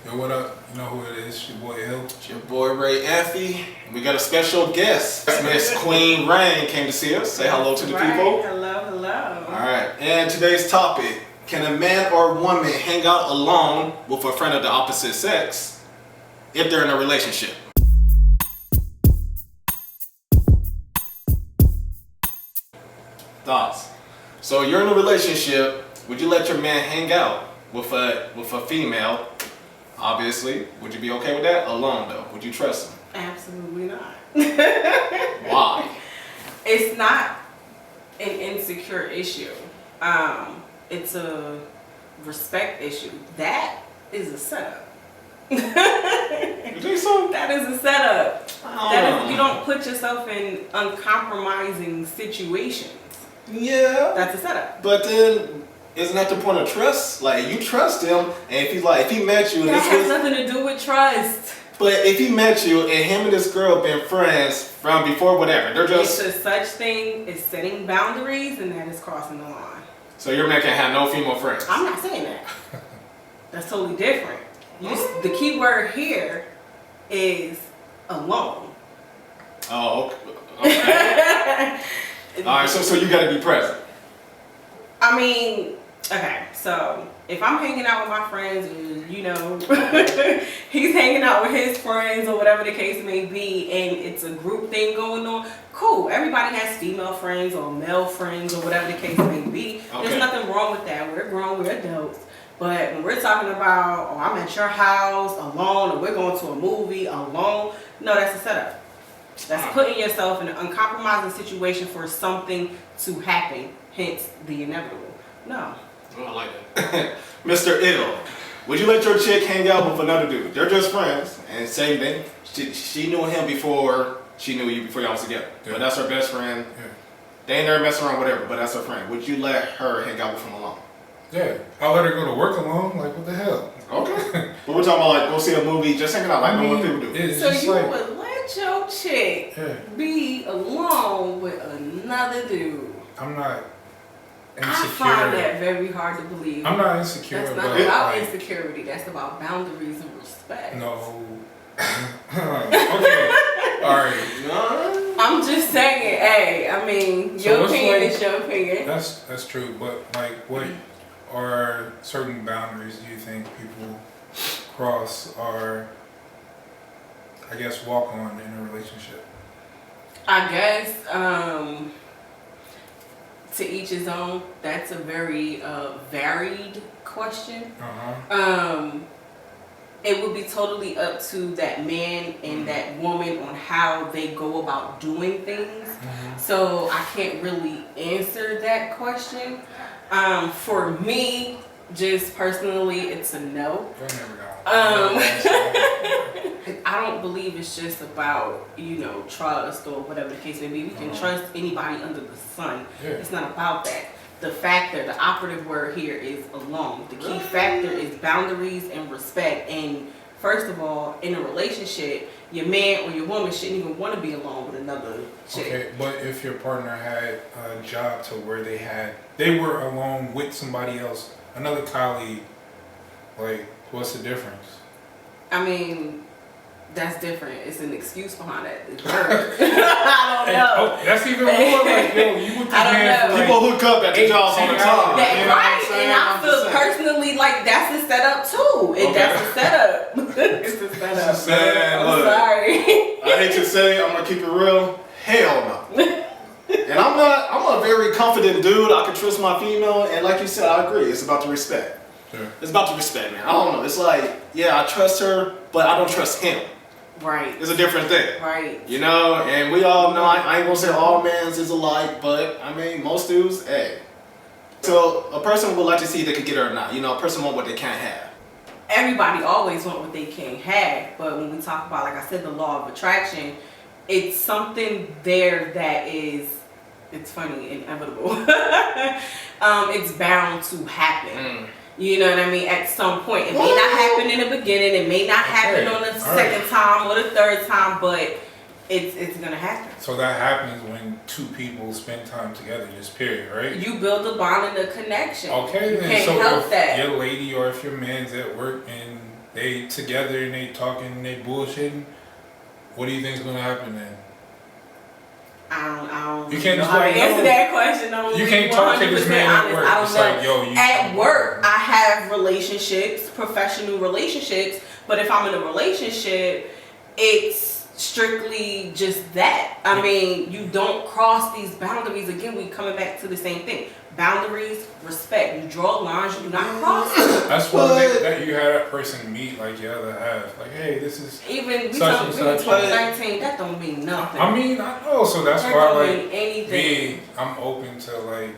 Yo, what up? You know who it is? It's your boy Ill. It's your boy Ray Effie. We got a special guest. Miss Queen Rain came to see us. Say hello to the people. Hello, hello. Alright, and today's topic, can a man or woman hang out alone with a friend of the opposite sex if they're in a relationship? Thoughts? So you're in a relationship, would you let your man hang out with a female? Obviously, would you be okay with that? Alone though, would you trust him? Absolutely not. Why? It's not an insecure issue. It's a respect issue. That is a setup. You think so? That is a setup. You don't put yourself in uncompromising situations. Yeah. That's a setup. But then, isn't that the point of trust? Like, you trust him, and if he met you, and That has nothing to do with trust. But if he met you, and him and this girl been friends from before whatever, they're just... It's a such thing as setting boundaries, and that is crossing the line. So your man can't have no female friends? I'm not saying that. That's totally different. The key word here is alone. Oh, okay. Alright, so you gotta be present. I mean, okay, so if I'm hanging out with my friends, you know, he's hanging out with his friends or whatever the case may be, and it's a group thing going on, cool. Everybody has female friends or male friends or whatever the case may be. Okay. There's nothing wrong with that. We're grown, we're adults. But when we're talking about, oh, I'm at your house alone, or we're going to a movie alone, no, that's a setup. That's putting yourself in an uncompromising situation for something to happen, hence the inevitable. No. Oh, I like that. Mr. Ill, would you let your chick hang out with another dude? They're just friends, and same thing. She knew him before she knew you, before y'all was together. Yeah. But that's her best friend. Yeah. They ain't never messing around, whatever, but that's her friend. Would you let her hang out with him alone? Yeah, I'll let her go to work alone. Like, what the hell? Okay. But we're talking about, like, go see a movie, just hanging out, like normal people do. So you would let your chick be alone with another dude? I'm not insecure. I find that very hard to believe. I'm not insecure. That's not about insecurity. That's about boundaries and respect. No. Okay. All right. I'm just saying, hey, I mean, your opinion is your opinion. That's true, but like, what are certain boundaries do you think people cross or, I guess, walk on in a relationship? I guess to each his own. That's a very varied question. It would be totally up to that man and that woman on how they go about doing things. So I can't really answer that question. For me, just personally, it's a no. I don't believe it's just about, you know, trust or whatever the case may be. We can trust anybody under the sun. Yeah. It's not about that. The factor, the operative word here is alone. The key factor is boundaries and respect. And first of all, in a relationship, your man or your woman shouldn't even want to be alone with another chick. Okay, but if your partner had a job to where they were alone with somebody else, another colleague, like, what's the difference? I mean, that's different. It's an excuse behind that. I don't know. That's even more like, yo, you with this man. Know. People hook up at the jobs all the time. Right, and I feel personally like that's a setup too. That's a setup. It's a setup. Man, I'm sorry. I hate to say, I'm gonna keep it real. Hell no. And I'm a very confident dude. I can trust my female, and like you said, I agree. It's about the respect. Sure. It's about the respect, man. I don't know. It's like, yeah, I trust her, but I don't trust him. Right. It's a different thing. Right. You know, and we all know, I ain't gonna say all mans is alike, but I mean, most dudes, hey. So a person would like to see if they could get her or not. You know, a person want what they can't have. Everybody always want what they can't have, but when we talk about, like I said, the law of attraction, it's something there that is, it's funny, inevitable. It's bound to happen. You know what I mean? At some point. It may not happen in the beginning. It may not happen on the second time or the third time, but it's going to happen. So that happens when two people spend time together, just period, right? You build a bond and a connection. Okay, you then. Can't so help if that. your lady or if your man's at work and they together and they talking and they bullshitting, what do you think's gonna happen then? I don't You can't know just how to like, answer no. that question. I'm You can't talk to this man at 100% work. honest. It's I don't like, know. yo, you At work, I have relationships, professional relationships, but if I'm in a relationship, it's strictly just that. I mean, you don't cross these boundaries. Again, we coming back to the same thing. Boundaries, respect. You draw lines, you do not cross them. That's one thing that you had that person meet like the other half. Like, hey, this is Even we such talk and we in such. 2019, that don't mean nothing. I mean, I know, so that's that why don't like mean anything. me, I'm open to like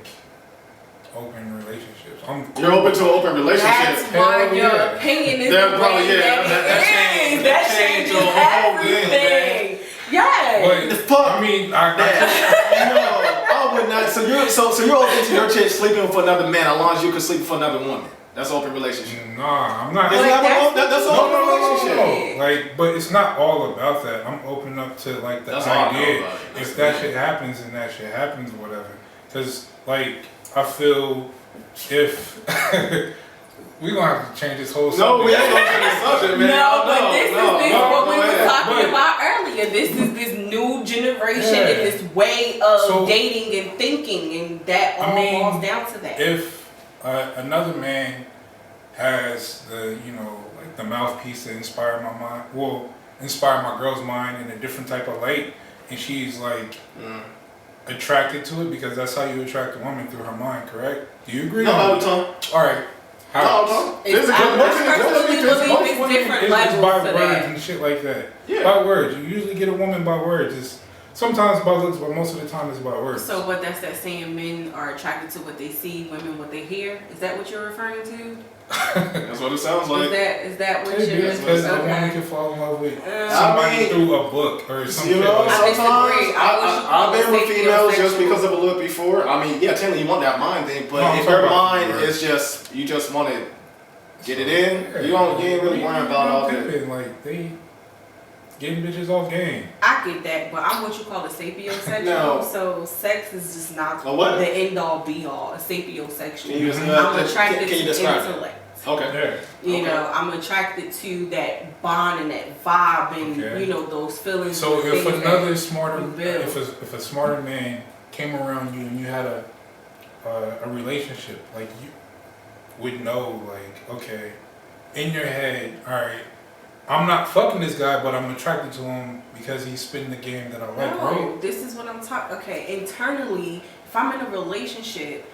open relationships. You're open to an open relationship. That's why Hell your yeah. opinion is That the probably- way yeah, that it is. That changes your whole thing, everything. Yes. But The fuck? I mean, No, I would not. So you're open to your chick sleeping with another man as long as you can sleep with another woman. That's open relationship. nah, I'm not. Is that what- that's No, open no, no, relationship. no. Like, but it's not all about that. I'm open up to like the That's all I know idea. about it. If that shit happens, then that shit happens, or whatever. Cause like I feel if we gonna have to change this whole subject. No, we ain't gonna change the subject, man. No, but this is what we go were ahead. talking about earlier. This is this new generation Yeah. and this way of So- dating and thinking, and that all I mean, boils down to that. If another man has the, you know, like the mouthpiece to inspire my mind, well, inspire my girl's mind in a different type of light, and she's like attracted to it because that's how you attract a woman through her mind, correct? Do you agree? No, on no, Tom. All right. How? No. It's- I personally believe it's different levels by to words that. and shit like that. Yeah. By words. You usually get a woman by words. It's sometimes by looks, but most of the time it's by words. So, but that's that saying men are attracted to what they see, women what they hear. Is that what you're referring to? That's what it sounds like. Is that what Maybe you're? it's because a woman Okay. can fall in love with I somebody mean, through a book or some You shit know, like I that. disagree. sometimes I I've wish been you with called it females just sapiosexual. because of a look before. I mean, yeah, technically you want that mind thing, but No, I'm if talking your about mind the is just you just want to get it in, you ain't really worrying about all that. Like they getting bitches off game. I get that, but I'm what you call a sapiosexual. No. So sex is just not A what? the end all be all. A sapiosexual. Can you just- I'm attracted can you to describe it? intellect. Okay. You Okay. know, I'm attracted to that bond and that vibe and Okay. you know those feelings. So and if things another that smarter, we build. if a smarter man came around you and you had a relationship, like you would know, like, okay, in your head, all right, I'm not fucking this guy, but I'm attracted to him because he's spitting the game that I like, no, right? this is what I'm talking. Okay, internally, if I'm in a relationship,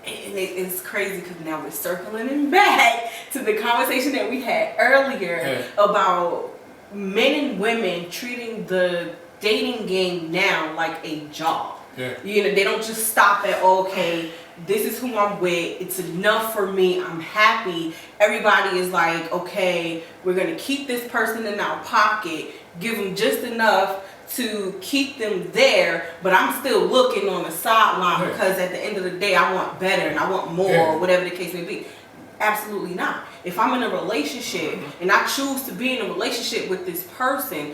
and it's crazy because now we're circling it back to the conversation that we had earlier about men and women treating the dating game now like a job. Yeah. You know, they don't just stop at, okay, this is who I'm with, it's enough for me, I'm happy. Everybody is like, okay, we're going to keep this person in our pocket, give them just enough to keep them there, but I'm still looking on the sideline because at the end of the day, I want better and I want more, or whatever the case may be. Absolutely not. If I'm in a relationship and I choose to be in a relationship with this person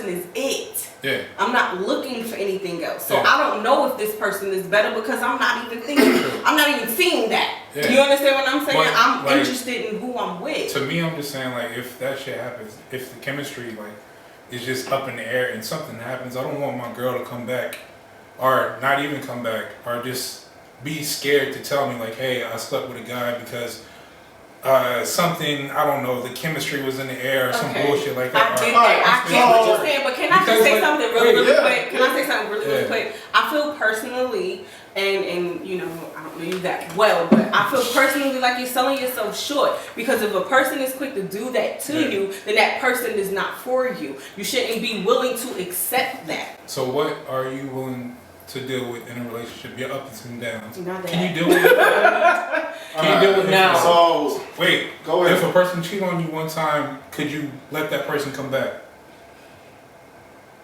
is it. Yeah. I'm not looking for anything else. So Yeah. I don't know if this person is better because I'm not even thinking, I'm not even seeing that. Yeah. You understand what I'm saying? But, I'm like, interested in who I'm with. To me, I'm just saying, like, if that shit happens, if the chemistry, like, is just up in the air and something happens, I don't want my girl to come back or not even come back or just be scared to tell me, like, hey, I slept with a guy because something, I don't know, the chemistry was in the air or some bullshit like that. I get that. I get what you're saying, but can I just say something really quick? Can I say something really quick? I feel personally, and you know, I don't know you that well, but I feel personally like you're selling yourself short because if a person is quick to do that to you, then that person is not for you. You shouldn't be willing to accept that. So what are you willing to deal with in a relationship? Your ups and downs. Not that. Can you deal with it? Can you deal with it? No. So Wait, go ahead. if a person cheat on you one time, could you let that person come back?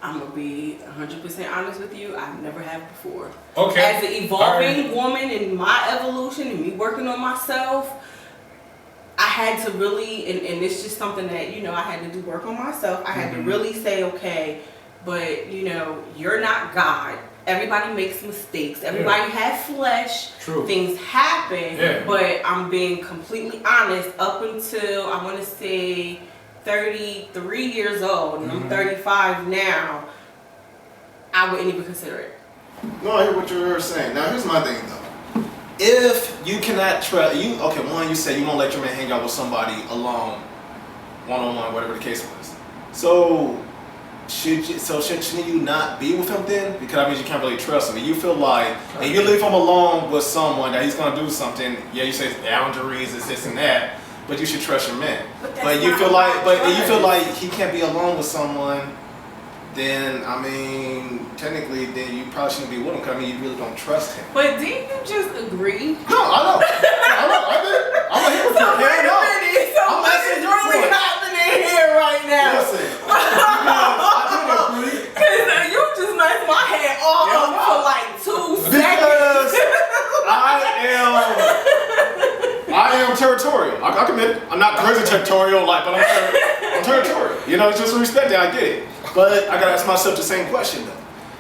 I'm gonna be 100% honest with you. I never have before. Okay. As an evolving woman in my evolution and me working on myself, I had to really, and it's just something that, you know, I had to do work on myself. I had to really say, okay, but, you know, you're not God. everybody makes mistakes. Everybody has flesh. True. Things happen. Yeah. But I'm being completely honest. Up until I want to say 33 years old, and I'm 35 now, I wouldn't even consider it. No, I hear what you're saying. Now, here's my thing though. If you cannot trust you, okay, one, you say you won't let your man hang out with somebody alone, one-on-one, whatever the case was. So shouldn't you not be with him then? Because that means you can't really trust him. And you feel like if you leave him alone with someone that he's gonna do something, yeah, you say boundaries, it's this and that, but you should trust your man. But you feel like he can't be alone with someone, then I mean, technically, then you probably shouldn't be with him because I mean, you really don't trust him. But didn't you just agree? No, I know. I did. I'm a hypocrite. So wait a minute. So I'm what asking is your really point. happening here right now? Listen, I did agree. Because you just messed my head all Yeah, up no. for like 2 Because seconds. I am territorial. I commit it. I'm not crazy territorial, like, but I'm territorial. You know, it's just respect that I get it. But I gotta ask myself the same question though.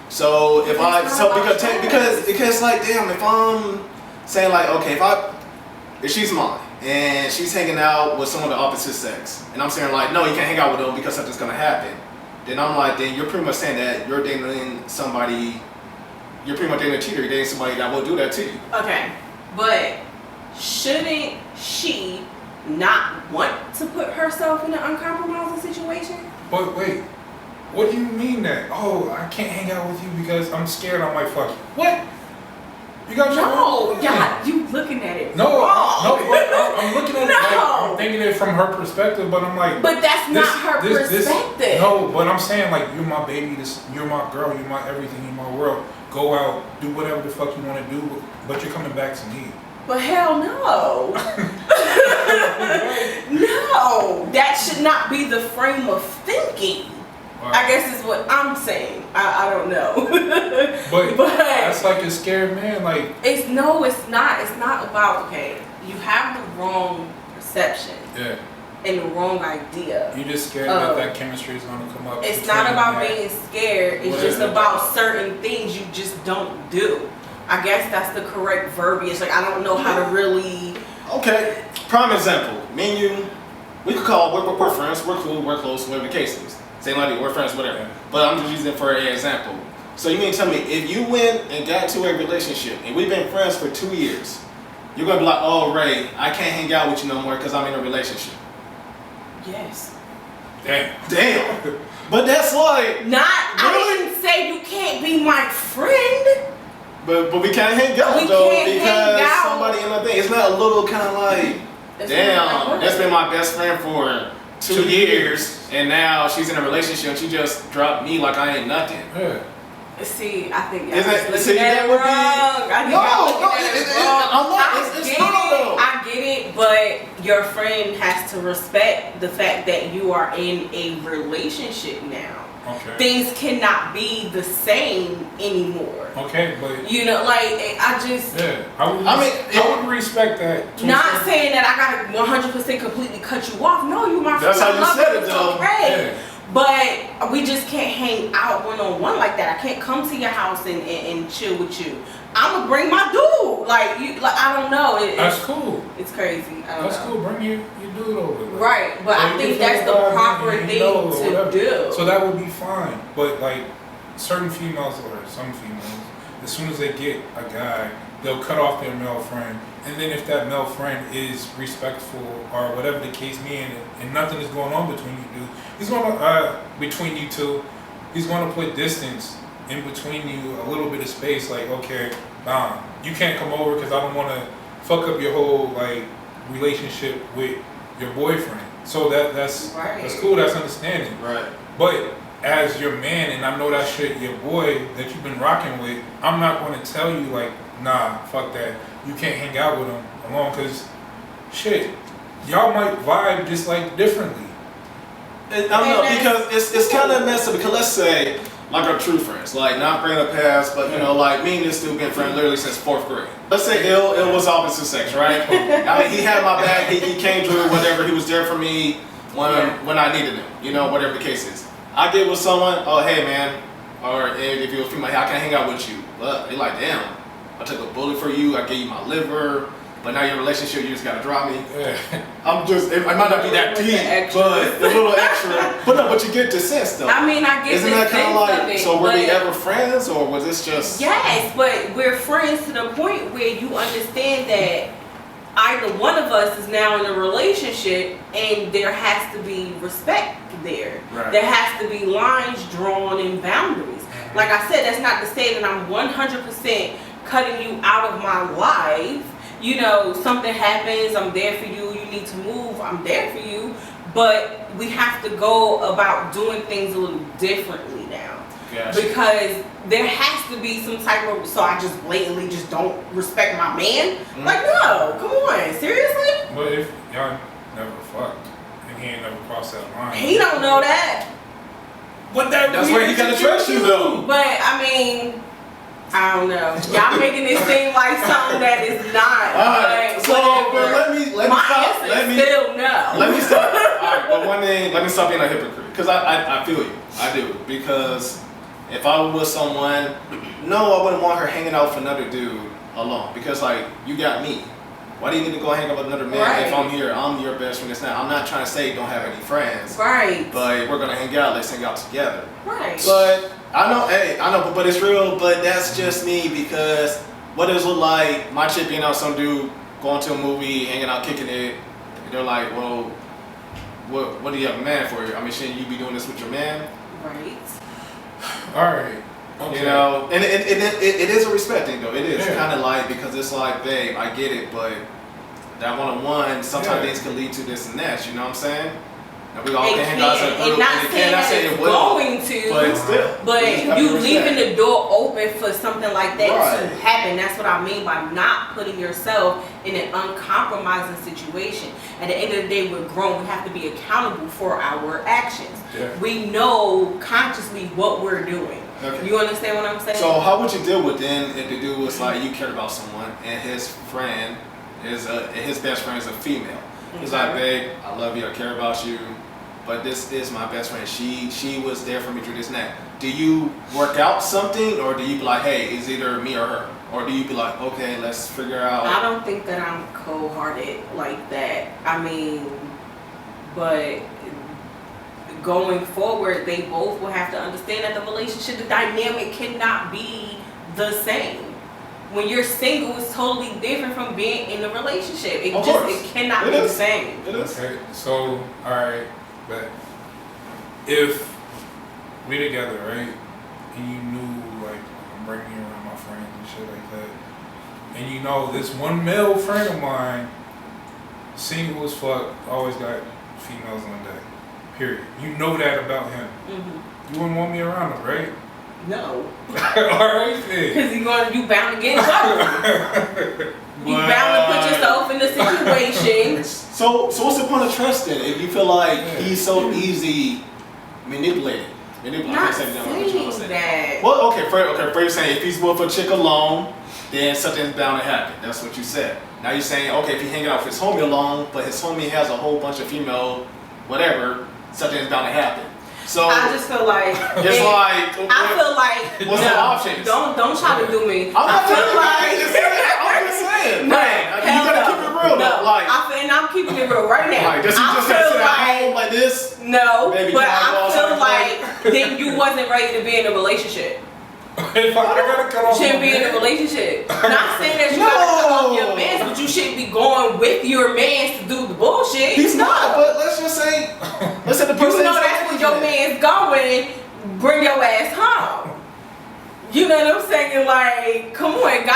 So if because like damn, if I'm saying like okay, if she's mine and she's hanging out with someone of the opposite sex, and I'm saying like no, you can't hang out with them because something's gonna happen, then I'm like then you're pretty much saying that you're dating somebody. You're pretty much dating a cheater. You're dating somebody that will do that to you. Okay, but shouldn't she not want to put herself in an uncompromising situation? But wait, what do you mean that? Oh, I can't hang out with you because I'm scared I might fuck you. What? You got your No, yeah, you looking at it No, wrong. no, but I'm looking at it like, No. I'm thinking it from her perspective, but I'm like. But that's not her perspective. No, but I'm saying like, you're my baby, you're my girl, you're my everything, you're my world. Go out, do whatever the fuck you want to do, but you're coming back to me. But hell no. No, that should not be the frame of thinking. I guess is what I'm saying. I don't know. But that's like a scared man. Like it's not. It's not about okay. You have the wrong perception. Yeah. And the wrong idea. You just scared that chemistry is gonna come up. It's not about being scared. It's just about certain things you just don't do. I guess that's the correct verbiage. Like I don't know how to really. Okay, prime example. Me and you, we could call we're friends, we're cool, we're close, whatever the case is. Same like we're friends, whatever. Yeah. But I'm just using it for an example. So you mean to tell me if you went and got into a relationship and we've been friends for 2 years, you're gonna be like, oh Ray, I can't hang out with you no more because I'm in a relationship. Yes. Damn. But that's like not. really? I didn't say you can't be my friend. But we can't hang out We though can't because hang out. somebody in the thing. It's not a little kind of like, That's damn, that's been my best friend for 2 years, and now she's in a relationship and she just dropped me like I ain't nothing. Yeah. See, I think Isn't it- looking see, at that it would be- wrong. I think No, y'all looking no, at it it's wrong. not though. I get it, but your friend has to respect the fact that you are in a relationship now. Okay. Things cannot be the same anymore. Okay, but You know, like I just. yeah, I would respect that. to a Not certain- saying that I gotta 100% completely cut you off. No, you my friend. That's how I you love said you, it, it's though. okay. Yeah. But we just can't hang out one-on-one like that. I can't come to your house and chill with you. I'm gonna bring my dude. Like you, like I don't know. That's cool. It's crazy. I don't That's know. cool. Bring your dude over. Like, Right, but I you think can that's the vibe proper and thing know or to whatever. do. So that would be fine. But like certain females or some females, as soon as they get a guy, they'll cut off their male friend. And then if that male friend is respectful or whatever the case may be, and nothing is going on between you two, he's gonna between you two, he's gonna put distance in between you, a little bit of space. Like, okay, nah, you can't come over because I don't want to fuck up your whole like relationship with your boyfriend. So that's cool. That's understanding. Right. But as your man, and I know that shit, your boy that you've been rocking with, I'm not going to tell you like, nah, fuck that. You can't hang out with him alone because, shit, y'all might vibe just like differently. I don't know because it's kind of messed up because let's say like our true friends, like not bringing up past, but you know, like me and this dude been friends literally since 4th grade. Let's say it was opposite sex, right? I mean, he had my back, he came through, whatever, he was there for me when I needed him, you know, whatever the case is. I get with someone, oh hey man, Or if you're a female, hey, I can't hang out with you. But they're like, damn, I took a bullet for you. I gave you my liver. But now your relationship, you just gotta drop me. Yeah. It might not be that deep, but a little extra. But you get the sense though. I mean, I get Isn't the that kind sense of like, of it, so were we but- ever friends or was this just? Yes, but we're friends to the point where you understand that either one of us is now in a relationship and there has to be respect there. Right. There has to be lines drawn and boundaries. Like I said, that's not to say that I'm 100% cutting you out of my life. You know, something happens, I'm there for you, you need to move, I'm there for you. But we have to go about doing things a little differently now. Gotcha. Because there has to be some type of, so I just blatantly just don't respect my man? Like, no, come on, seriously? But if y'all never fucked and he ain't never crossed that line. He don't know that. But that's where he gotta trust you though. But, I mean, I don't know. Y'all making this seem like something that is not. Alright, so but let me my stop. answer is still no. Let me stop. Alright, but one thing, let me stop being a hypocrite. Because I feel you. I do. Because if I was with someone, no, I wouldn't want her hanging out with another dude alone. Because like, you got me. Why do you need to go hang out with another man Right. if I'm here? I'm your best friend. It's not, I'm not trying to say don't have any friends. Right. But if we're gonna hang out, let's hang out together. Right. But I know, hey, I know, but it's real. But that's just me because what does it look like? My chick being out, some dude going to a movie, hanging out, kicking it. And they're like, well, what do you have a man for? I mean, shouldn't you be doing this with your man? Right. Alright. Okay. You know, and it is a respect thing though. It is Yeah. kind of like because it's like, babe, I get it, but that one-on-one, sometimes Yeah. things can lead to this and that. You know what I'm saying? And we all It can hang out as a can, group, and not it saying can. Not that saying it's it will, going to, but still. but just have you to respect. leaving the door open for something like that Right. to happen. That's what I mean by not putting yourself in an uncompromising situation. At the end of the day, we're grown. We have to be accountable for our actions. Yeah. We know consciously what we're doing. Okay. You understand what I'm saying? So how would you deal with then if the dude was like you cared about someone and his friend is his best friend is a female? He's like, babe, I love you, I care about you, but this is my best friend. She was there for me through this and that. Do you work out something or do you be like, hey, it's either me or her? Or do you be like, okay, let's figure out? I don't think that I'm cold-hearted like that. I mean, but going forward, they both will have to understand that the relationship, the dynamic cannot be the same. When you're single, it's totally different from being in a relationship. Of course. It cannot It be the is. same. It is. Okay, so alright, but if we together, right, and you knew like I'm bringing you around my friends and shit like that, and you know this one male friend of mine, single as fuck, always got females on deck. Period. You know that about him. Mm-hmm. You wouldn't want me around him, right? No, Alright then. because you bound to get in trouble. You bound to put yourself in the situation. So what's the point of trust then? If you feel like he's so easy manipulated. I Not can't say that, what you wanna say. saying that. Well, for you saying if he's with a chick alone, then something's bound to happen. That's what you said. Now you're saying, okay, if he's hanging out with his homie alone, but his homie has a whole bunch of female, whatever, something's bound to happen. So I just feel like it's like, I feel like what's the options? Don't try to do me. I'm not I feel telling like you. I'm just saying. No, Man, you hell gotta no. keep it real No, though. Like, and I'm keeping it real right now. like does he I just feel sit at like home like this? no, Baby, but can I go I outside feel and like then you wasn't ready to be in a relationship. If I gotta cut You off shouldn't my be in a man, relationship. Not saying that you gotta cut off your mans, but you shouldn't be going with your mans to do the bullshit. He's not, but let's just say the person You know that's where your man's going. Bring your ass home. You know what I'm saying? Like, come on,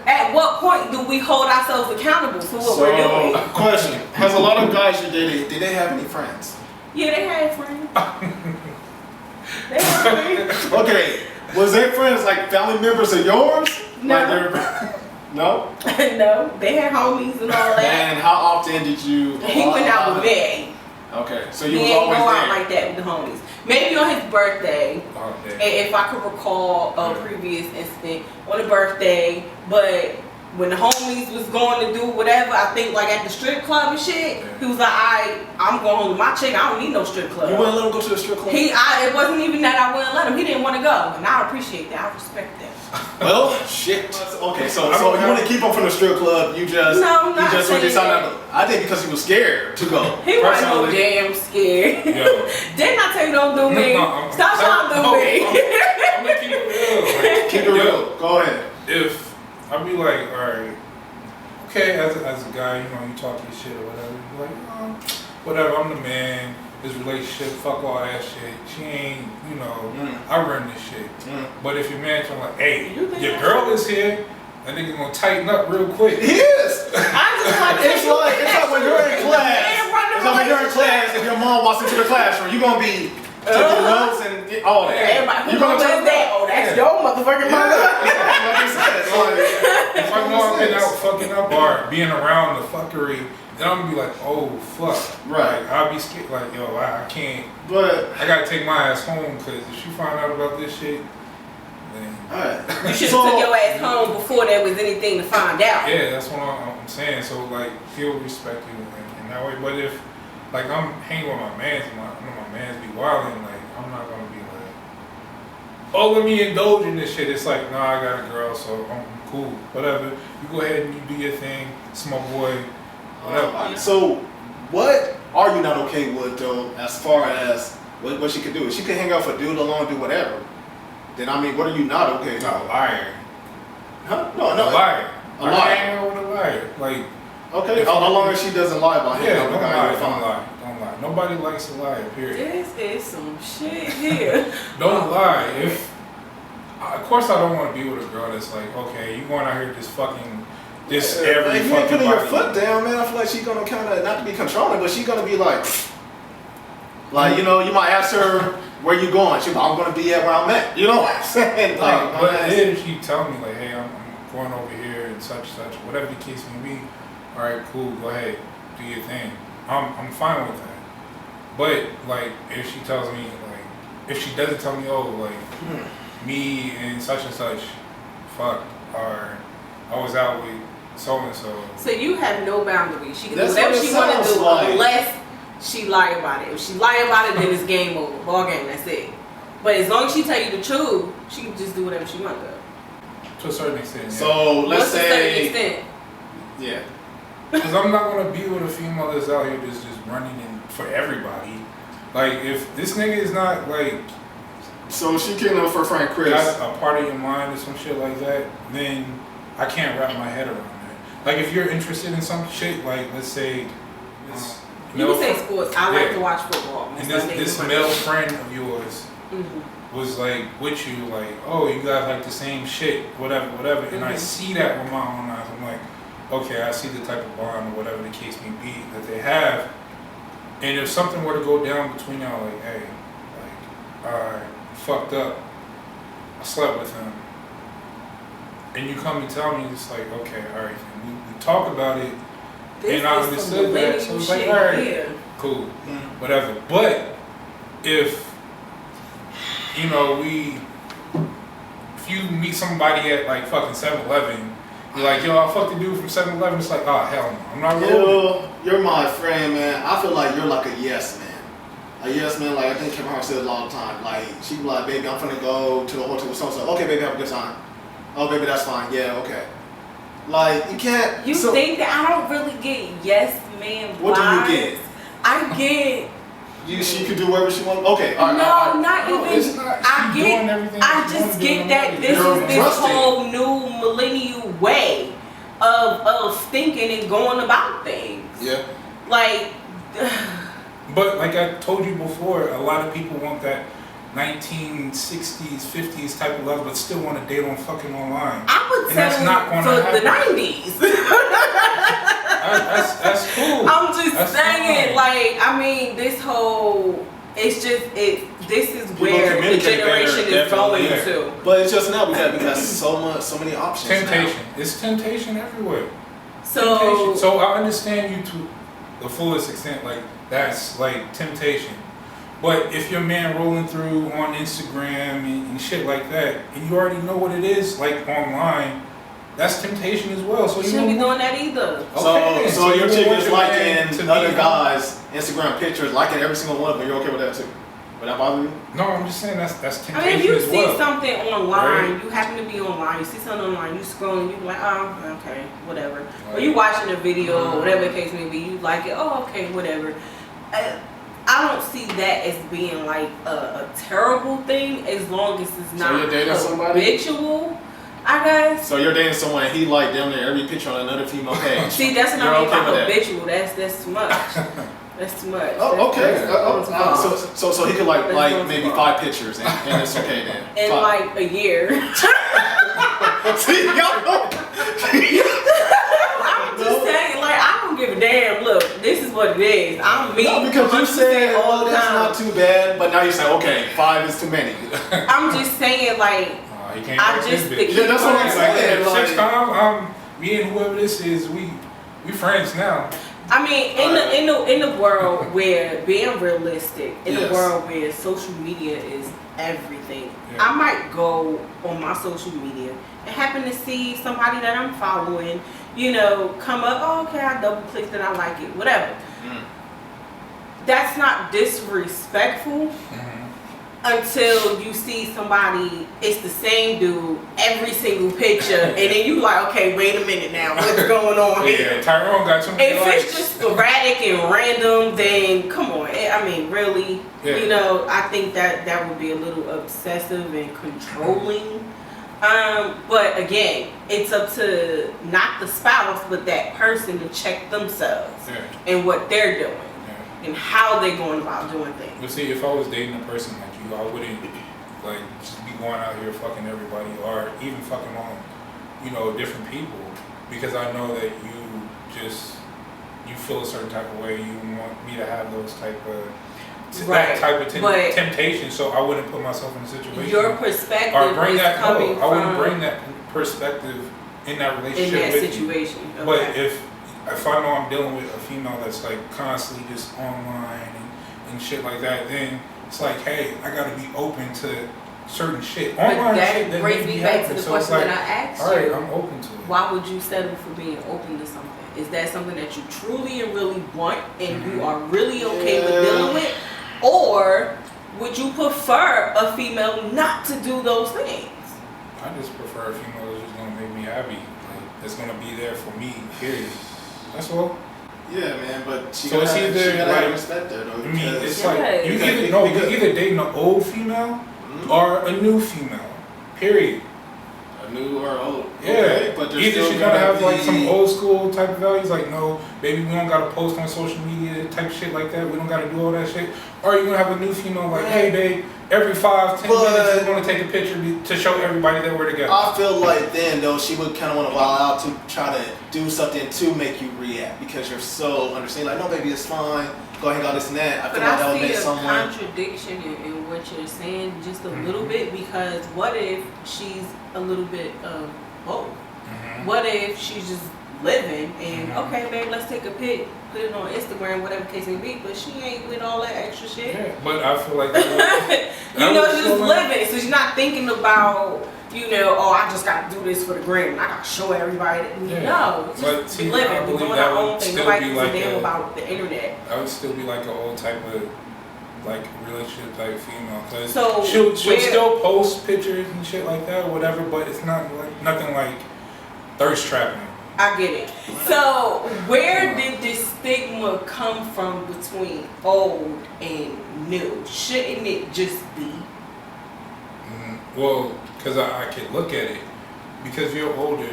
at what point do we hold ourselves accountable for what we're doing? Question: has a lot of guys you dated, did they have any friends? Yeah, they had friends. They had friends. Okay, was they friends like family members of yours? No. Like they're- no. No, they had homies and all that. And how often did you? He went out with me. Okay, so He you was ain't always go there. out like that with the homies. Maybe on his birthday, oh, damn. if I could recall a previous incident on a birthday, but when the homies was going to do whatever, I think like at the strip club and shit, he was like, I'm going home with my chick. I don't need no strip club. You wouldn't let him go to the strip club? It wasn't even that I wouldn't let him. He didn't want to go, and I appreciate that. I respect that. Well, shit. Okay, so you want to keep him from the strip club? You just no, you just went to I think because he was scared to go. He wasn't no damn scared. Didn't I tell you don't do me? Stop trying to do me. I'm gonna keep it real. Keep it real. Go ahead. If I'd be like, all right, okay, as a guy, you know, you talk your shit or whatever. You're like, whatever. I'm the man. This relationship, fuck all that shit. She ain't, you know, I run this shit. But if your man's like, hey, your girl is here, that nigga gonna tighten up real quick. He is. I just want it's like when you're in class. It's like when you're in class, if your mom walks into the classroom, you're gonna be taking notes and all that. Everybody, you're gonna do that. Oh, that's your motherfucking mother. If I'm walking out fucking up or being around the fuckery, then I'm gonna be like, oh fuck. Right. Like, I'll be scared, like, yo, I can't. But I gotta take my ass home because if she find out about this shit, then. Alright. You should have took your ass home before there was anything to find out. Yeah, that's what I'm saying. So, like, he'll respect you in that way. But if, like, I'm hanging with my mans, I know my mans be wilding, like, I'm not gonna be like, oh, let me indulge in this shit. It's like, nah, I got a girl, so I'm cool. Whatever. You go ahead and you do your thing. It's my boy. Whatever. So, what are you not okay with, though, as far as what she could do? If she could hang out for dude alone, do whatever, then, I mean, what are you not okay with? Not a liar. Huh? No. A liar. A liar. I hang out with a liar. Like, okay, how long as she doesn't lie about him? Yeah, don't lie. Nobody likes a liar, period. This is some shit here. Don't lie. Of course I don't want to be with a girl that's like, okay, you going out here just fucking... This every you ain't putting your foot down, man. I feel like she's gonna kind of not to be controlling, but she's gonna be like, you know, you might ask her where you going. She's like, I'm gonna be at where I'm at. You know what I'm saying? Like, but then she tell me like, hey, I'm going over here and such, whatever the case may be. All right, cool. Go ahead, do your thing. I'm fine with that. But like, if she tells me like, if she doesn't tell me, oh, like me and such, fuck, or I was out with so and so. So you have no boundaries. She can do whatever she want to do unless she lie about it. If she lie about it, then it's game over. Ball game. That's it. But as long as she tell you the truth, she can just do whatever she want to do. To a certain extent. Yeah. So let's say. To a certain extent. Yeah. Because I'm not gonna be with a female that's out here just running in for everybody. Like if this nigga is not like. So she came up for friend Chris. That's a part of your mind or some shit like that. Then I can't wrap my head around that. Like if you're interested in some shit, like let's say this you can say sports. I like to watch football. And this male friend of yours was like with you, like, oh, you guys like the same shit, whatever. And I see that with my own eyes. I'm like, okay, I see the type of bond or whatever the case may be that they have. And if something were to go down between y'all, like, hey, like, I fucked up, I slept with him. And you come and tell me, it's like, okay, all right, we talk about it, and I understood that, so it's like, all right, cool, whatever. But if, you know, if you meet somebody at like fucking 7-Eleven, you're like, yo, I fucked the dude from 7-Eleven, it's like, oh, hell no, I'm not rolling. You're my friend, man. I feel like you're like a yes man. A yes man, like I think Kevin Hart says all the time. Like, she be like, baby, I'm finna go to the hotel with so-and-so. Okay, baby, have a good time. Oh, baby, that's fine. Yeah, okay. Like, you can't... You think that I don't really get yes man vibes. What do you get? I get... She could do whatever she wants? Okay, all right. No, not even... I just get that this is this whole new millennial way of thinking and going about things. Yeah. Like... But like I told you before, a lot of people want that 1960s, 50s type of love, but still want to date on fucking online. I would say for the 90s. That's cool. I'm just saying, like, I mean, this whole, this is where the generation is going to. But it's just now we got so many options. Temptation. Now. It's temptation everywhere. So I understand you to the fullest extent, like, that's like temptation. But if your man rolling through on Instagram and shit like that, and you already know what it is like online, that's temptation as well. So You shouldn't be doing that either. Okay, So your you chick want is your man liking to other be- guys' Instagram pictures, liking every single one of them. You're okay with that too? Would that bother you? No, I'm just saying that's temptation I mean, if you as see well. something online, Right. you happen to be online, you see something online, you scrolling, you be like, oh, okay, whatever. Or you watching a video, or whatever the case may be, you like it, oh, okay, whatever. I don't see that as being like a terrible thing as long as it's not you're dating somebody? habitual, I guess. So you're dating someone and he like damn near every picture on another female page. See, that's what You're I mean okay by with that? habitual. That's too much. That's too much. Oh, okay. That's So he could like That's maybe too 5 pictures and it's okay then. in 5. like a year. See, y'all. I'm just saying, like, I don't give a damn. Look, this is what it is. I'm me. No, because you 100% said, all oh, the that's time. not too bad, but now you say, okay, 5 is too many. I'm just saying, like, You can't I fuck just this think bitch. Yeah, that's what I'm Like, saying. at 6 Like, times, me and whoever this is, we friends now. I mean, in the world where being realistic, in the Yes. world where social media is everything, Yeah. I might go on my social media and happen to see somebody that I'm following, come up. Oh, okay, I double clicked and I like it, whatever. That's not disrespectful. Until you see somebody, it's the same dude, every single picture, and then you like, okay, wait a minute now, what's going on here? Yeah, Tyrone got too many If likes. it's just sporadic and random, then come on. I mean, really, Yeah. I think that would be a little obsessive and controlling. But again, it's up to not the spouse, but that person to check themselves and what they're doing and how they're going about doing things. But see, if I was dating a person like you, I wouldn't like just be going out here fucking everybody or even fucking on, different people, because I know that you feel a certain type of way. You want me to have those type of that type of temptation. So I wouldn't put myself in a situation. Your perspective or bring is that. coming I wouldn't from bring that perspective in that relationship. in that with situation. You. But if I know I'm dealing with a female that's like constantly just online and shit like that, then it's like, hey, I gotta be open to certain shit. But Online that shit that brings may be me back to happening. the So it's question like, that I asked all right, you. I'm open to it. Why would you settle for being open to something? Is that something that you truly and really want and you are really okay with dealing with? Or would you prefer a female not to do those things? I just prefer a female that's just gonna make me happy. Like, that's gonna be there for me, period. That's all. Yeah, man, but she So it's gotta either have like, respect there, though. I mean, it's Yeah. like you either dating an old female or a new female, period. A new or old. Yeah, Okay, but there's either still she's gonna have like be- some old school type of values, like no, baby, we don't gotta post on social media type shit like that. We don't gotta do all that shit. Or you're gonna have a new female like, hey, babe, every 5-10 minutes we're gonna take a picture to show everybody that we're together. I feel like then though she would kind of want to wild out to try to do something to make you react because you're so understanding. Like, no, baby, it's fine. Go hang out this and that. I feel But like that I would see make a someone. contradiction in what you're saying just a little bit, because what if she's a little bit of both? What if she's just living and okay, babe, let's take a pic, put it on Instagram, whatever the case may be, but she ain't with all that extra shit. Yeah, but I feel like that She's just living, so she's not thinking about, oh, I just got to do this for the gram, and I got to show everybody. No, it's But just see, I living. We're believe doing that our would own thing. still Nobody be gives a like damn a- about the internet. I would still be like an old type of like relationship type female, because So she'll where- still post pictures and shit like that or whatever, but it's not like nothing like thirst trapping. I get it. So where did this stigma come from between old and new? Shouldn't it just be? Well, because I could look at it, because you're older.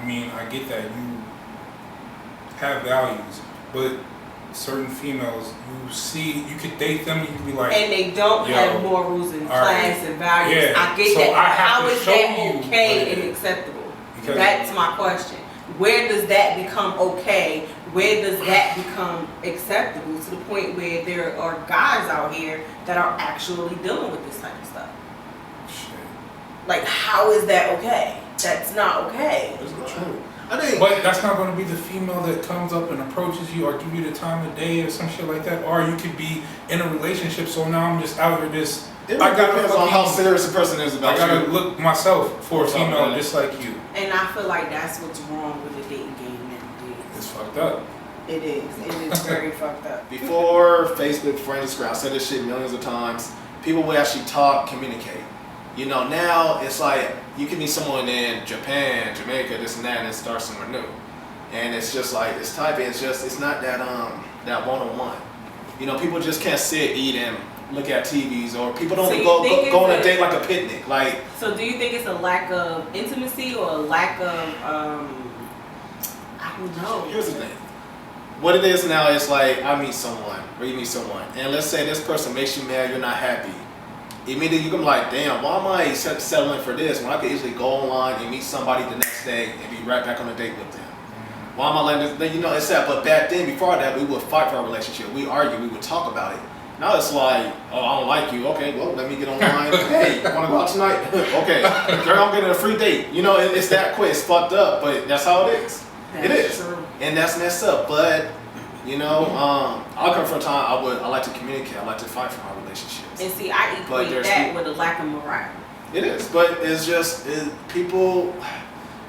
I mean, I get that you have values, but certain females, you could date them, you could be like, And they don't yo, have morals and all right. class and values. Yeah, I get so that. I have How to is show that you okay what it and is. acceptable? Because- That's my question. Where does that become okay? Where does that become acceptable to the point where there are guys out here that are actually dealing with this type of stuff? shit. Like, how is that okay? That's not okay. It's true. I think. But that's not going to be the female that comes up and approaches you or give you the time of day or some shit like that. Or you could be in a relationship, so now I'm just out here just. It I gotta depends on how fucking- serious the person is I about gotta you. look myself for a female just like you. And I feel like that's what's wrong with the dating game nowadays. It's fucked up. It is. It is very fucked up. Before Facebook, before Instagram, I said this shit millions of times. People would actually talk, communicate. You know, now it's like you can meet someone in Japan, Jamaica, this and that, and start somewhere new. And it's just like it's typing. It's not that that one-on-one. You know, people just can't sit, eat, and look at TVs, or people don't go on a date like a picnic. Like. So do you think it's a lack of intimacy or a lack of I don't know. Here's the thing. What it is now is like I meet someone, or you meet someone, and let's say this person makes you mad, you're not happy. Immediately you can be like, damn, why am I settling for this when I could easily go online and meet somebody the next day and be right back on a date with them? Why am I letting this? You know, it's that. But back then, before that, we would fight for our relationship. We argue, we would talk about it. Now it's like, oh, I don't like you. Okay, well, let me get online. Hey, want to go out tonight? Okay, girl, I'm getting a free date. You know, it's that quick. It's fucked up, but that's how it is. It is, and that's messed up. But you know, I'll come from a time I like to communicate. I like to fight for my relationships. And see, I equate that with a lack of morale. It is, but it's just people.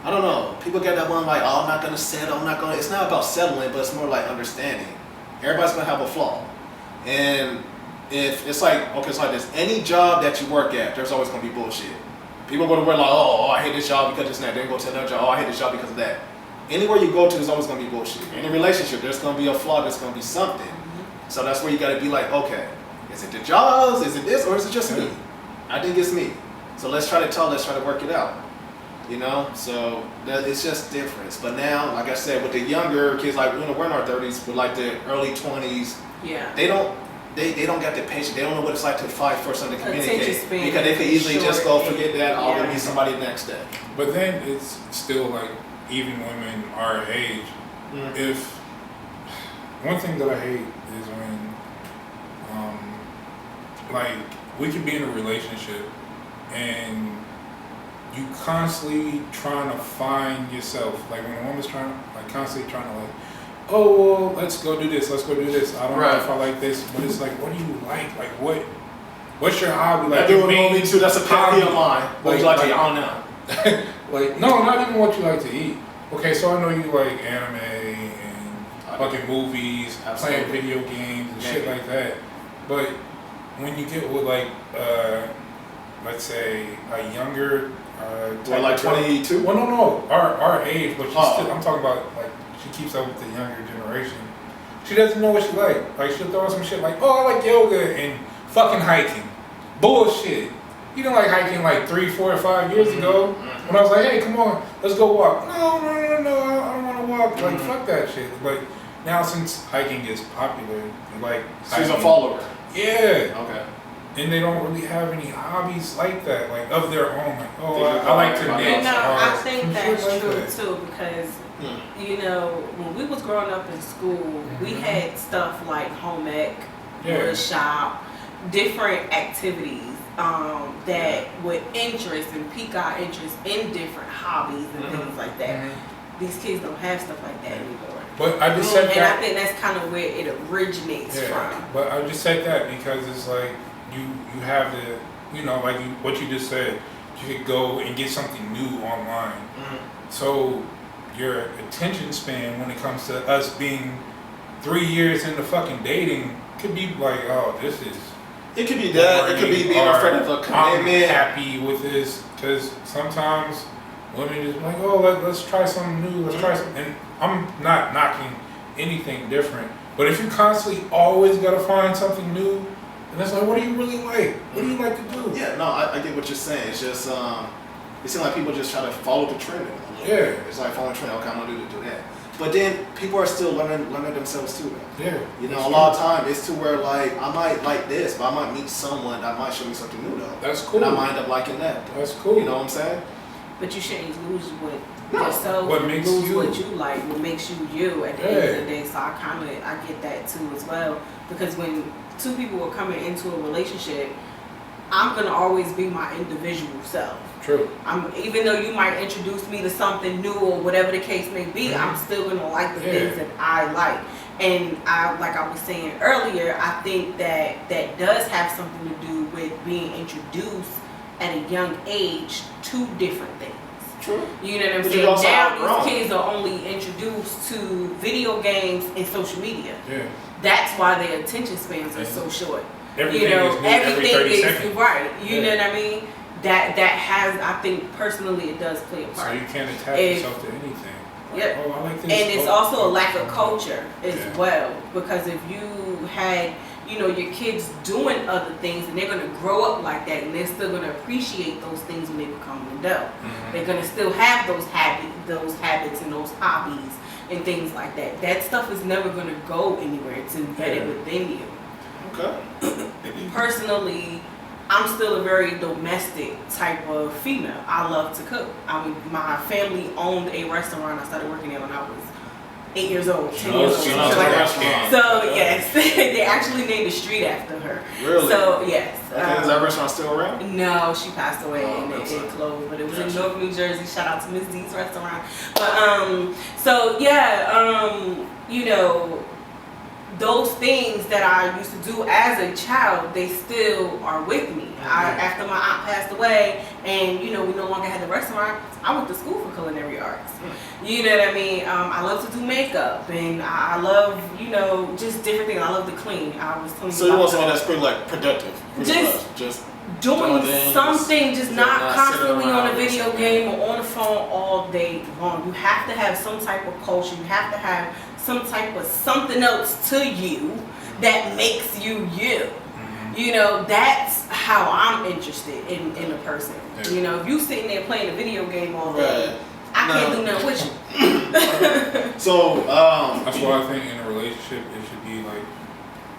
I don't know. People get that one like, oh, I'm not gonna settle. I'm not gonna. It's not about settling, but it's more like understanding. Everybody's gonna have a flaw, and if it's like okay, it's like this. Any job that you work at, there's always gonna be bullshit. People go to work like, oh, I hate this job because it's that. Then go to another job. Oh, I hate this job because of that. Anywhere you go to, there's always going to be bullshit. In a relationship, there's going to be a flaw, there's going to be something. Mm-hmm. So that's where you got to be like, okay, is it the jobs, is it this, or is it just me? I think it's me. So let's try to talk, let's try to work it out. You know, so it's just difference. But now, like I said, with the younger kids, like we're in our 30s, with like the early 20s, yeah, they don't get the patience. They don't know what it's like to fight for something to communicate because they could easily short, just go forget that. I'll meet somebody the next day. But then it's still like. Even women our age, if one thing that I hate is when, like we could be in a relationship and you constantly trying to find yourself. Like when a woman's constantly trying to like, oh well, let's go do this. I don't know if I like this, but it's like, what do you like? Like what's your hobby? Like me too. That's a hobby of mine. What would you like to eat? I don't know. Like no, not even what you like to eat. Okay, so I know you like anime and fucking movies, playing video games and shit like that. But when you get with like, let's say a younger, like 22. Well, no, our age. But still, I'm talking about like she keeps up with the younger generation. She doesn't know what she like. Like she'll throw some shit like, oh, I like yoga and fucking hiking. Bullshit. You didn't like hiking like 3, 4, or 5 years ago. When I was like, hey, come on, let's go walk. No, I don't want to walk. Like, fuck that shit. But now since hiking is popular, like she's a follower. Yeah. Okay. And they don't really have any hobbies like that, like of their own. Like, oh, I like to knit. No, I think that's true too because you know when we was growing up in school, we had stuff like home ec, wood shop, different activities. That would interest and pique our interest in different hobbies and things like that. These kids don't have stuff like that anymore. But I just said that. And I think that's kind of where it originates from. But I just said that because it's like you have the, you know, like what you just said, you could go and get something new online. So your attention span when it comes to us being 3 years into fucking dating could be like, oh, this is. It could be that. It could be being afraid of a commitment. I'm happy with this because sometimes women just like, oh, let's try something new. Let's try something. And I'm not knocking anything different. But if you constantly always got to find something new, and it's like, what do you really like? What do you like to do? Yeah, no, I get what you're saying. It's just, it seems like people just try to follow the trend. Yeah. It's like following the trend. Okay, I'm going to do that. But then people are still learning themselves too. Though. Yeah. You know, a lot of time it's to where like I might like this, but I might meet someone that might show me something new though. That's cool. And I might end up liking that. Though. That's cool. You know what I'm saying? But you shouldn't lose yourself. What makes lose you what you like. What makes you at the end of the day. So I get that too as well. Because when two people are coming into a relationship, I'm gonna always be my individual self. True. Even though you might introduce me to something new or whatever the case may be, I'm still gonna like the things that I like. And like I was saying earlier, I think that does have something to do with being introduced at a young age to different things. True. You know what I'm But you saying? also Now outgrown. these kids are only introduced to video games and social media. Yeah. That's why their attention spans are so short. Everything You know, is new every 30 is seconds. right. You know Yeah. what I mean? That has, I think personally, it does play a part. So you can't attach yourself to anything. Like, Yep. oh, I like this. And it's also a lack of culture as Yeah. well, because if you had, you know, your kids doing other things, and they're gonna grow up like that, and they're still gonna appreciate those things when they become an adult. Mhm. They're gonna still have those habits and those hobbies and things like that. That stuff is never gonna go anywhere. It's embedded within you. Okay. Personally, I'm still a very domestic type of female. I love to cook. My family owned a restaurant. I started working there when I was 8 years old, 10 years old. She something loves like that. restaurant. So yes, they actually named the street after her. Really? So yes. Okay, is that restaurant still around? No, she passed away and that's it right. closed. But it was in Gotcha. Newark, New Jersey. Shout out to Miss D's restaurant. But so yeah, you know, those things that I used to do as a child, they still are with me. After my aunt passed away, and you know, we no longer had the restaurant, I went to school for culinary arts. You know what I mean? I love to do makeup, and I love, you know, just different things. I love to clean. I was telling So you you about want someone that's pretty like productive? Pretty Just- much. Just doing things, something, just not not constantly sitting on a around video listening. game or on the phone all day long. You have to have some type of culture. You have to have some type of something else to you that makes you you. You know, that's how I'm interested in a person. Yeah. You know, if you sitting there playing a video game all day, right. I can't No. do nothing with you. So That's why I think in a relationship it should be like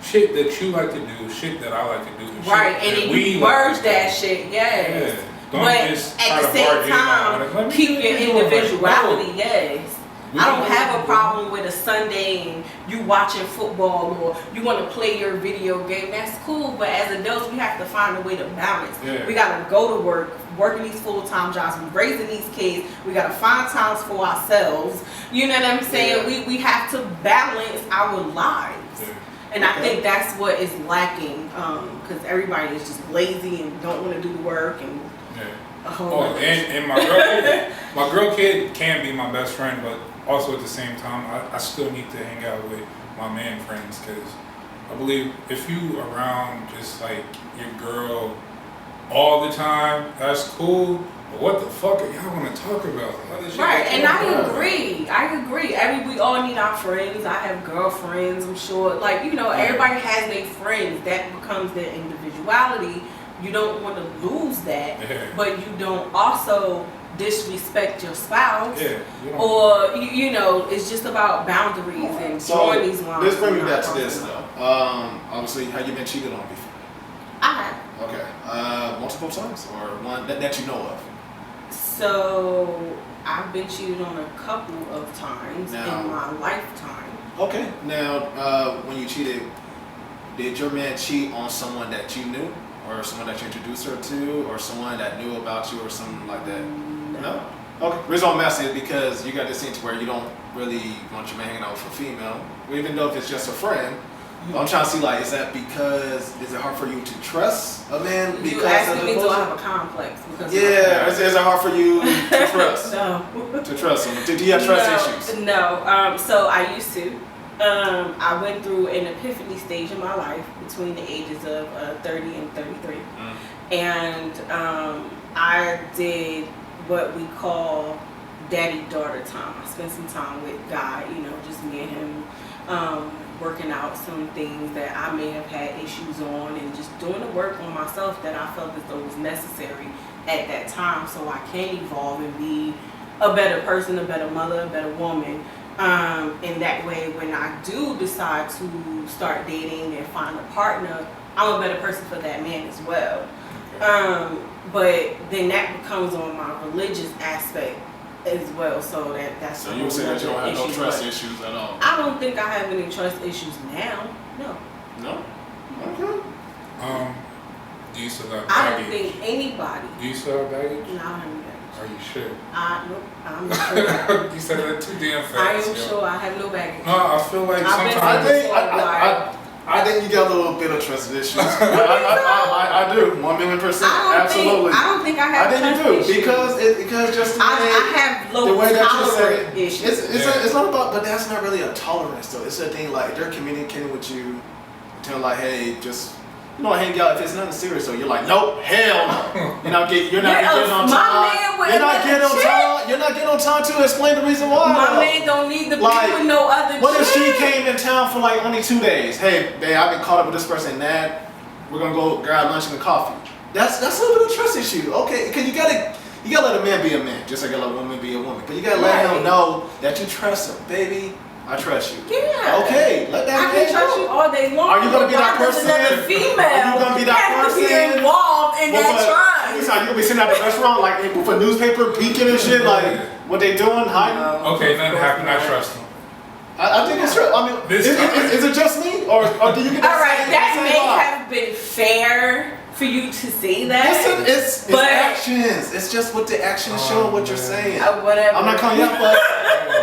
shit that you like to do, shit that I like to do, and Right, shit and that then we you like merge to that do. shit, yes. Yeah. Don't But just at try the to same bargain time, about it. Let me keep do your what you're doing. Like, individuality, no. yes. We I don't can- have a problem with a Sunday and you watching football or you want to play your video game. That's cool, but as adults, we have to find a way to balance. Yeah. We got to go to work, working these full-time jobs, we raising these kids. We got to find times for ourselves. You know what I'm saying? Yeah. We have to balance our lives. Yeah. And I Okay. think that's what is lacking, because everybody is just lazy and don't want to do the work and Yeah. a whole Oh, lot of and my girl kid can be my best friend, but also at the same time, I still need to hang out with my man friends, because I believe if you around just like your girl all the time, that's cool. But what the fuck are y'all gonna talk about? What is Right, y'all and talking I about? agree. We all need our friends. I have girlfriends, I'm sure. Like, you know, everybody has their friends. That becomes their individuality. You don't want to lose that, Yeah. but you don't also disrespect your spouse. Yeah. You don't- Or, you know, it's just about boundaries and So drawing these lines. let's bring me and back not to this crossing them. though. Obviously, have you been cheated on before? I have. Okay. Multiple times or one that you know of? So, I've been cheated on a couple of times Now- in my lifetime. Okay. Now, when you cheated, did your man cheat on someone that you knew, or someone that you introduced her to, or someone that knew about you, or something like that? No. Okay. The reason I'm asking is because you got this thing to where you don't really want your man hanging out with a female, even though if it's just a friend. But I'm trying to see, like, is it hard for you to trust a man because You of asking the me, do I bullshit? have a complex? Because of Yeah, is it hard for you to trust? No. To trust someone? Do you have trust issues? No. So I used to. I went through an epiphany stage in my life between the ages of 30 and 33. And I did what we call daddy-daughter time. I spent some time with God, you know, just me and him, working out some things that I may have had issues on and just doing the work on myself that I felt as though was necessary at that time so I can evolve and be a better person, a better mother, a better woman. And that way, when I do decide to start dating and find a partner, I'm a better person for that man as well. But then that becomes on my religious aspect as well, so that's So a you whole would say that you don't other have no issue, trust but issues at all? I don't think I have any trust issues now. No, No? Okay. Do you still got I don't baggage? think anybody. Do you still have baggage? No, I don't have any baggage. Are you sure? Nope, I'm not sure. You said that too damn fast. I am yo. sure I have no baggage. No, I feel like I've been sometimes. single for a while. I think you got a little bit of trust issues. I I do. 1,000,000%. Absolutely. I don't think I have. I think you do because just the way, I have low the way that you tolerance said it, issues. it's not about, but that's not really a tolerance though. It's a thing like they're communicating with you, telling like, hey, just. You know, hang out if it's nothing serious. So you're like, nope, hell no. You're not getting on time. You're not getting on time to explain the reason why. My man don't need to be with no other. What if she came in town for like only 2 days? Hey, babe, I've been caught up with this person and that. We're gonna go grab lunch and coffee. That's a little bit of trust issue, okay? Because you gotta let a man be a man, just like you let a woman be a woman. But you gotta let him know that you trust him, baby. I trust you. Yeah. Okay, let that man know. I can trust you all day long. Are you gonna be that person? Another female. Are you gonna be that person? Be involved in that trust. You gonna be sitting at the restaurant like with a newspaper peeking and shit, like what they doing, hiding? Okay, nothing happened. I trust him. I think it's true. I mean, is it just me, or do you get that? All right, that may have been fair for you to say that. It's actions. It's just what the actions show what you're saying. Whatever. I'm not calling you out, but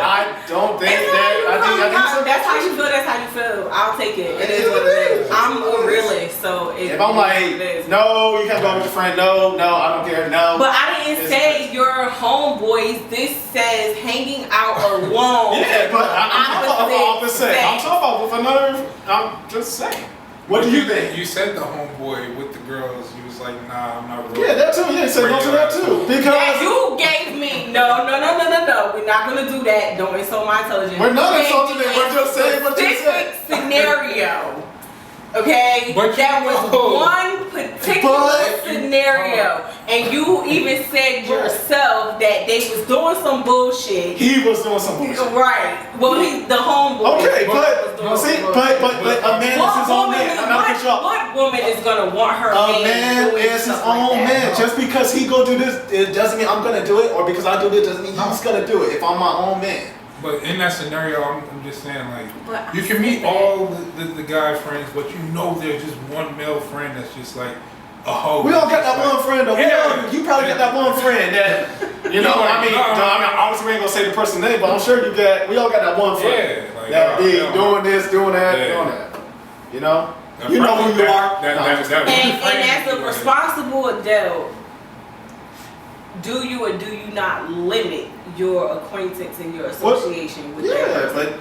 I don't think that. I think that's how you feel. That's how you feel. I'll take it. It is what it is. I'm a realist, so if I'm like, no, you can't go out with your friend. No, I don't care. No. But I didn't say your homeboys. This says hanging out alone. Yeah, but I'm talking about opposite. I'm talking about with another. I'm just saying. What do you think? You said the homeboy with the girls. You was like, nah, I'm not really. Yeah, that too. Yeah, say no to that too. Because that you gave me no. We're not gonna do that. Don't insult my intelligence. We're not insulting it. We're just saying what you said. Scenario. Okay, that was one particular scenario, and you even said yourself that they was doing some bullshit. He was doing some bullshit. Right. Well, he's the homeboy. Okay, but a man is his own man. What woman is gonna want her man? A man is his own man. Just because he go do this, it doesn't mean I'm gonna do it, or because I do this doesn't mean he's gonna do it. If I'm my own man. But in that scenario, I'm just saying, like, you can meet all the guy friends, but you know there's just one male friend that's just like a hoe. We all got that one friend, though. Yeah. You probably got that one friend that, you know, I mean, obviously we ain't gonna say the person's name, but I'm sure we all got that one friend. Yeah. Like, that big, doing this, doing that, doing that. You know? You know who you are. And as a responsible adult, do you or do you not limit your acquaintance and your association with that person?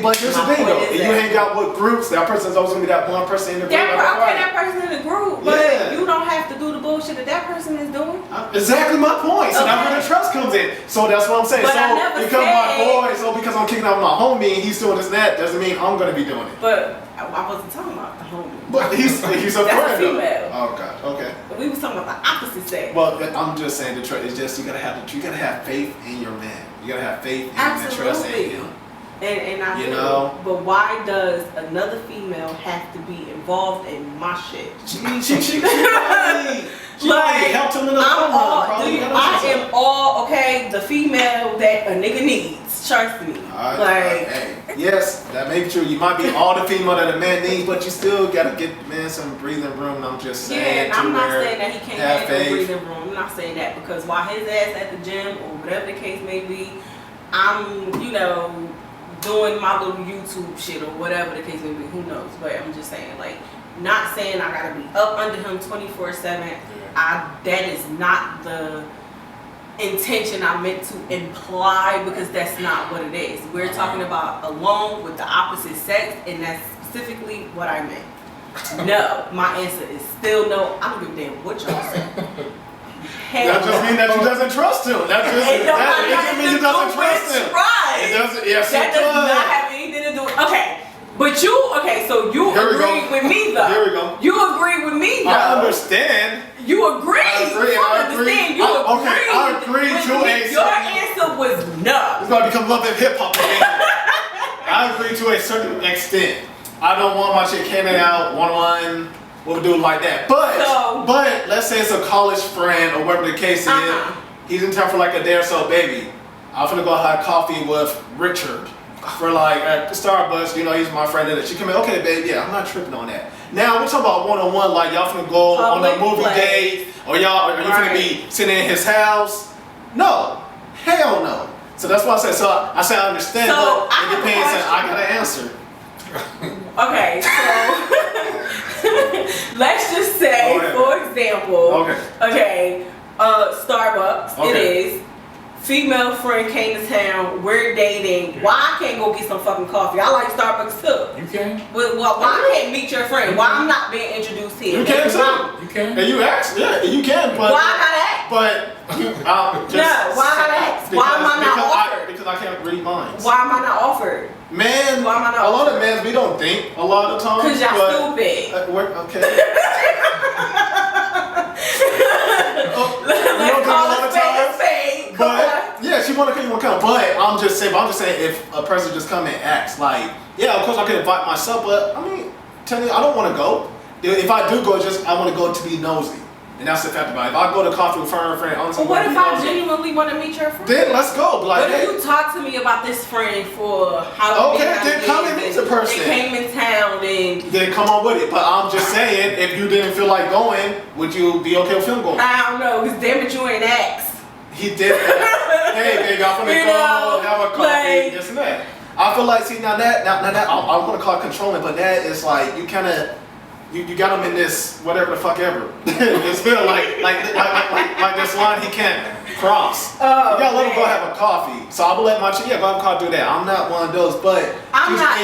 But here's the thing though, if you hang out with groups, that person's always gonna be that one person in the group. That person in the group, but you don't have to do the bullshit that that person is doing. Exactly my point. So that's where the trust comes in. So that's what I'm saying. But so because I'm kicking out with my homie and he's doing this and that doesn't mean I'm gonna be doing it. But I wasn't talking about the homie. But he's a That's friend. A female. Oh god. Okay. We was talking about the opposite sex. Well, I'm just saying the trust is just you gotta have faith in your man. You gotta have faith in and trust in him. And I do. But why does another female have to be involved in my shit? She helped him in the I am all okay. The female that a nigga needs. Trust me. Yes, that may be true. You might be all the female that a man needs, but you still gotta get the man some breathing room. And I'm just saying. Yeah, I'm not saying that he can't have no breathing room. I'm not saying that because while his ass at the gym or whatever the case may be, I'm doing my little YouTube shit or whatever the case may be. Who knows? But I'm just saying, like, not saying I gotta be up under him 24/7. That is not the intention I meant to imply because that's not what it is. We're talking about alone with the opposite sex, and that's specifically what I meant. No, my answer is still no. I don't give a damn what y'all say. That just means that you doesn't trust him. That just means you doesn't trust him. Right. It doesn't. Yes, that does not have anything to do with. Okay. But so you agree with me though. Here we go. You agree with me though. I understand. You agree. I agree. I agree to a your answer was no. It's about to become love and hip hop again. I agree to a certain extent. I don't want my chick hanging out one-on-one. What we do like that. But let's say it's a college friend or whatever the case is. He's in town for like a day or so, baby. I'm finna go have coffee with Richard. For like at Starbucks, he's my friend. And she come in, okay, babe, yeah, I'm not tripping on that. Now we're talking about one-on-one, like y'all finna go on a movie date, or are you finna be sitting in his house? No, hell no. So that's why I said. So I said I understand, but it depends. I gotta answer. Okay, so let's just say, for example. Okay. Starbucks. Okay. It is. Female friend came to town. We're dating. Why I can't go get some fucking coffee? I like Starbucks too. You can. But why I can't meet your friend? Why I'm not being introduced here? You can too. You can. And you ask, yeah, you can. But why I gotta ask? But just, no, why I gotta ask? Why am I not offered? Because I can't read minds. Why am I not offered? Man, why am I not a lot offered? of men, we don't think a lot of times. Cause y'all stupid. Okay. Let's call a spade a spade. But yeah, she want to come, you want to come. But I'm just saying if a person just come and ask, like, yeah, of course I can invite myself, but I mean, tell me, I don't want to go. If I do go, just I want to go to be nosy. And that's the fact about it. If I go to coffee with her friend, honestly, but what if I genuinely want to meet your friend? Then let's go. But like, what if you talk to me about this friend for how okay, then come and meet the person. They came in town and then come on with it. But I'm just saying, if you didn't feel like going, would you be okay with him going? I don't know, because damn it, you ain't asked. He did. Hey, baby, I'm gonna go have a coffee, this and that. I feel like, see, now that I want to call it controlling, but that is like you kind of. You got him in this whatever the fuck ever. It's feel like this line he can't cross. Oh, you gotta let him go have a coffee. So I will let my chick, yeah, go have a coffee, do that. I'm not one of those, but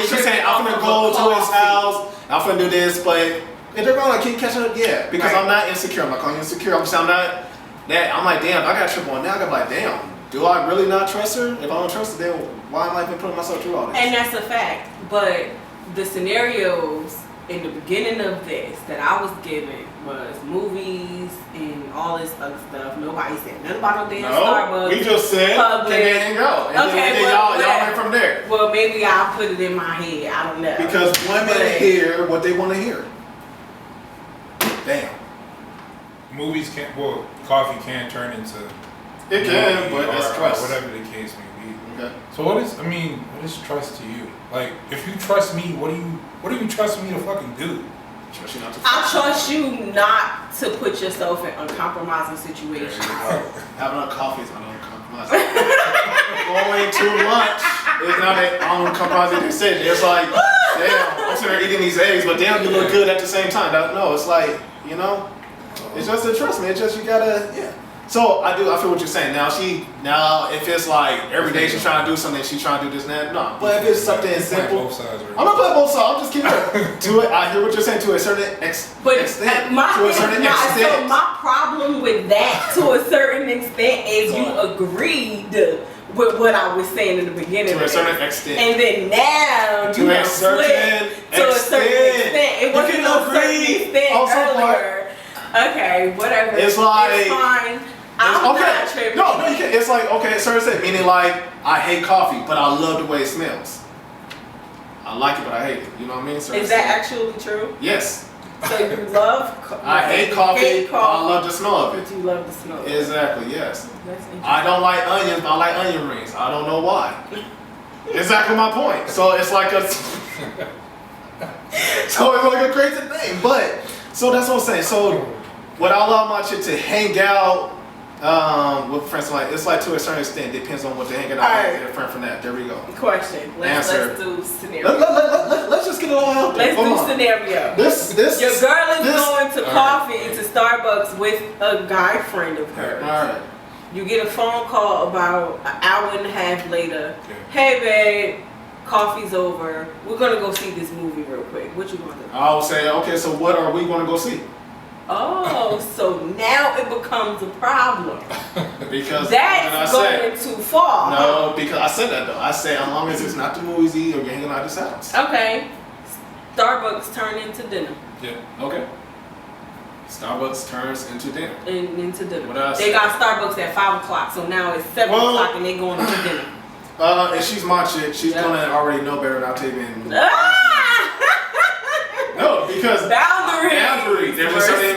she's saying I'm gonna go to his house. I'm gonna do this, but if they're going like keep catching up, yeah, because I'm not insecure. I'm not calling you insecure. I'm not that. I'm like, damn, if I got a trip on now. I got like, damn. Do I really not trust her? If I don't trust her, then why am I even putting myself through all this? And that's a fact. But the scenarios in the beginning of this that I was given was movies and all this other stuff. Nobody said nothing about no damn Starbucks. We just said public. Can they hang out? And then y'all went from there. Well, maybe I'll put it in my head. I don't know. Because women hear what they want to hear. Damn. Movies can't. Well, coffee can turn into. It can, but it's trust. Whatever the case may be. Okay. So what is trust to you? Like, if you trust me, what do you trust me to fucking do? Trust you not to. I trust you not to put yourself in uncompromising situations. Having a coffee is uncompromising. Going to lunch is not an uncompromising decision. It's like, damn, I'm sitting there eating these eggs, but damn, you look good at the same time. No, it's like, it's just a trust me. It's just you gotta, yeah. So I feel what you're saying. Now if it's like every day she's trying to do something, she's trying to do this and that, no. But if it's something simple, I'm not playing both sides. I'm just keeping it to it. I hear what you're saying to a certain extent. So my problem with that to a certain extent is you agreed with what I was saying in the beginning. To a certain extent. And then now you have split to a certain extent. It wasn't a certain extent earlier. Okay, whatever. It's like it's fine. I'm not tripping. No, you can't. It's like, okay, certain extent, meaning like I hate coffee, but I love the way it smells. I like it, but I hate it. You know what I mean? Is that actually true? Yes. So you love I hate coffee, but I love the smell of it. But you love the smell of it. Exactly, yes. That's interesting. I don't like onions, but I like onion rings. I don't know why. Exactly my point. So it's like a crazy thing. But so that's what I'm saying. So would I allow my chick to hang out with friends? Like it's like to a certain extent, depends on what they're hanging out with. Their friend from that. There we go. Question. Let's do scenario. Let's just get it all out there. Let's do scenario. Your girl is going to coffee to Starbucks with a guy friend of hers. All right. You get a phone call about an hour and a half later. Hey babe, coffee's over. We're gonna go see this movie real quick. What you gonna do? I will say, okay, so what are we gonna go see? Oh, so now it becomes a problem. Because that's going too far. No, because I said that though. I said as long as it's not the movies or you're hanging out at this house. Okay. Starbucks turn into dinner. Yeah. Okay. Starbucks turns into dinner. Into dinner. What else? They got Starbucks at 5 o'clock, so now it's 7 o'clock and they going into dinner. And she's my chick. She's gonna already know better than I'll take in. No, because boundary. There's a certain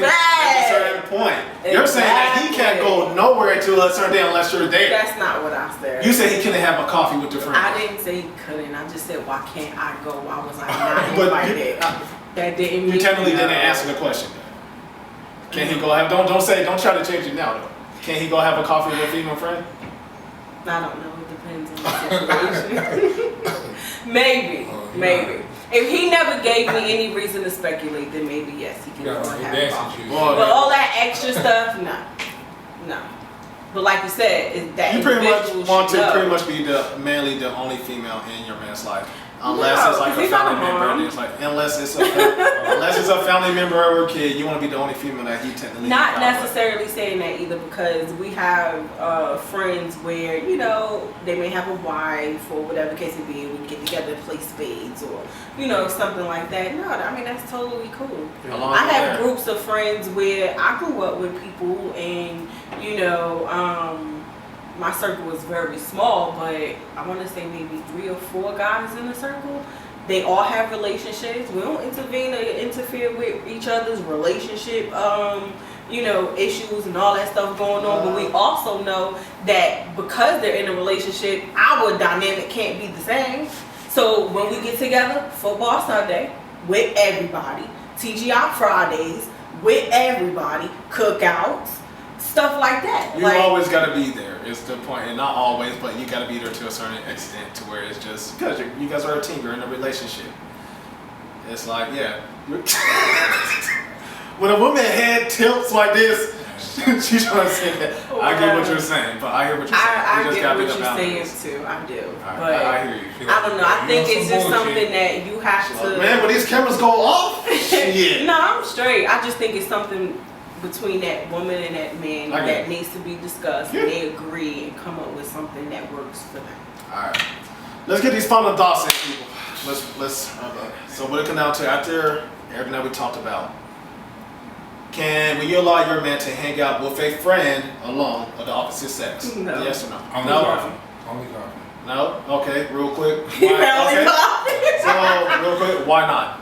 point. Exactly. You're saying that he can't go nowhere to a certain day unless you're there. That's not what I said. You said he couldn't have a coffee with your friend. I didn't say he couldn't. I just said, why can't I go? Why was I not invited? That didn't mean you technically didn't answer the question. Can he go have? Don't try to change it now though. Can he go have a coffee with a female friend? I don't know. It depends on the situation. Maybe. If he never gave me any reason to speculate, then maybe yes, he can go and have coffee. But all that extra stuff, no. But like you said, is that You pretty much individual want should to know. pretty much be the only female in your man's life. Unless No, it's like 'cause a he's not family a member, mom. and it's like unless it's a family member or a kid, you want to be the only female that he technically. Not got with. necessarily saying that either, because we have friends where, you know, they may have a wife or whatever the case may be. We get together and play spades or, you know, something like that. No, I mean, that's totally cool. Along I with have that. groups of friends where I grew up with people, and you know, my circle was very small, but I want to say maybe 3 or 4 guys in the circle. They all have relationships. We don't intervene or interfere with each other's relationship, you know, issues and all that stuff going on. But we also know that because they're in a relationship, our dynamic can't be the same. So when we get together, football Sunday with everybody, TGI Fridays with everybody, cookouts, stuff like that. You always got to be there. Is the point, and not always, but you got to be there to a certain extent, to where it's just because you guys are a team. You're in a relationship. It's like, yeah. When a woman head tilts like this, she's trying to say that. I get what you're saying, but I hear what you're saying. I You just get gotta what be the you're saying balance. too. I do, I but hear you. I don't know. I think You it's want just some something bullshit. that you have to. Man, when these cameras go off, shit. No, I'm straight. I just think it's something between that woman and that man I get that it. needs to be discussed. Yeah. And they agree and come up with something that works for them. All right, let's get these final thoughts in, people. Let's. So what it come down to after everything that we talked about? Will you allow your man to hang out with a friend alone of the opposite sex? No. Yes or no? Only No. coffee. Only coffee. No. Okay. Real quick. Only Why? coffee. Okay. So real quick, why not?